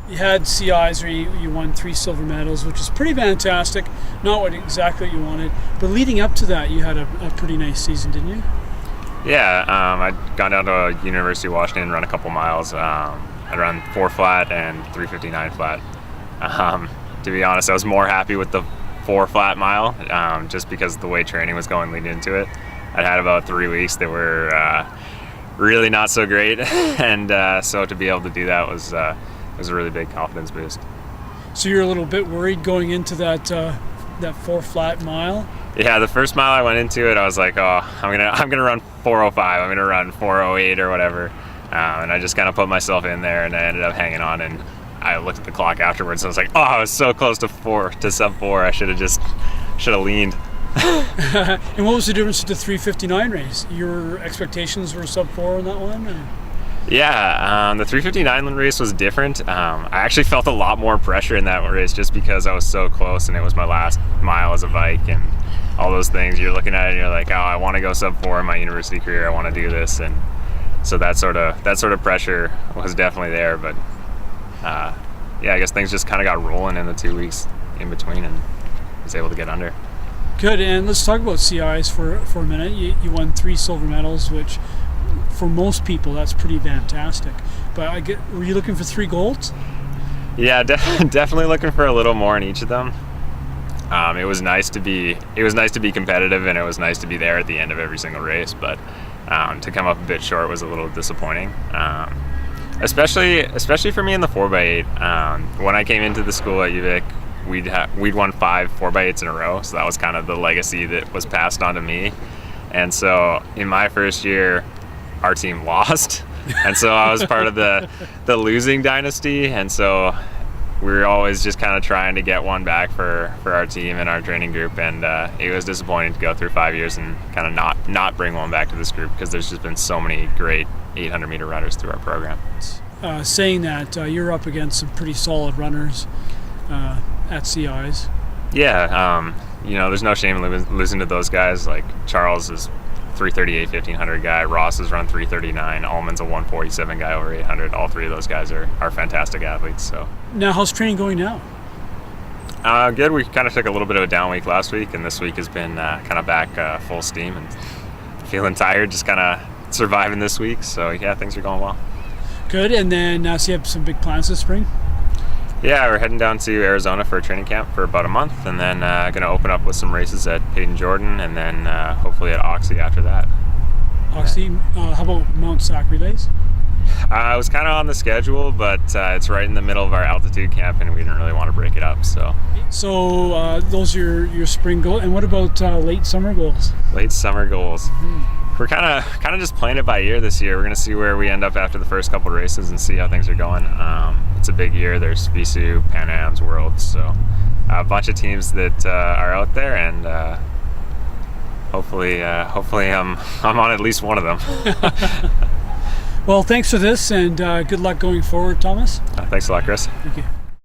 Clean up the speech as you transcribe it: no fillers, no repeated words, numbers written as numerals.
You had CIs where you won 3 silver medals, which is pretty fantastic. Not what exactly you wanted, but leading up to that, you had a pretty nice season, didn't you? Yeah, I'd gone down to University of Washington, run a couple miles. I'd run 4 flat and 3:59 flat. To be honest, I was more happy with the 4 flat mile, just because the way training was going leading into it. I'd had about 3 weeks that were really not so great, and so to be able to do that was a really big confidence boost. So you're a little bit worried going into that 4 flat mile? Yeah, the first mile I went into it, I was like, oh, I'm gonna run 4:05. I'm gonna run 4:08 or whatever, and I just kind of put myself in there, and I ended up hanging on. And I looked at the clock afterwards, and I was like, oh, I was so close to sub 4. I should have leaned. And what was the difference with the 3:59 race? Your expectations were sub 4 on that one? Or? Yeah, the 3:59 race was different. I actually felt a lot more pressure in that race just because I was so close and it was my last mile as a bike and all those things. You're looking at it and you're like, oh, I want to go sub 4 in my university career. I want to do this, and so that sort of pressure was definitely there. But yeah, I guess things just kind of got rolling in the 2 weeks in between, and I was able to get under. Good, and let's talk about CIs for a minute. You won 3 silver medals, which for most people that's pretty fantastic. But were you looking for 3 golds? Yeah, definitely looking for a little more in each of them. It was nice to be competitive, and it was nice to be there at the end of every single race. But to come up a bit short was a little disappointing. Especially for me in the 4x8. When I came into the school at UVic, we'd won 5 4x8s in a row, so that was kind of the legacy that was passed on to me. And so in my first year, our team lost, and so I was part of the losing dynasty, and so we were always just kind of trying to get one back for our team and our training group, and it was disappointing to go through 5 years and kind of not bring one back to this group, because there's just been so many great 800-meter runners through our program. Saying that, you're up against some pretty solid runners at CIs. Yeah, there's no shame in losing to those guys. Like Charles is 3:38 1500 guy, Ross has run 3:39, Allman's a 1:47 guy over 800. All 3 of those guys are fantastic athletes. So now, how's training going now? Good. We kind of took a little bit of a down week last week, and this week has been kind of back full steam and feeling tired, just kind of surviving this week. So yeah, things are going well. Good. And then so you have some big plans this spring? Yeah, we're heading down to Arizona for a training camp for about a month, and then going to open up with some races at Peyton Jordan, and then hopefully at Oxy after that. Oxy, how about Mount Sac relays? I was kind of on the schedule, but it's right in the middle of our altitude camp, and we didn't really want to break it up. So those are your spring goals. And what about late summer goals? Late summer goals. We're kind of just playing it by ear this year. We're going to see where we end up after the first couple races and see how things are going. It's a big year. There's VSU, Pan Am's, Worlds, so a bunch of teams that are out there, and hopefully I'm on at least one of them. Well, thanks for this, and good luck going forward, Thomas. Thanks a lot, Chris. Thank you.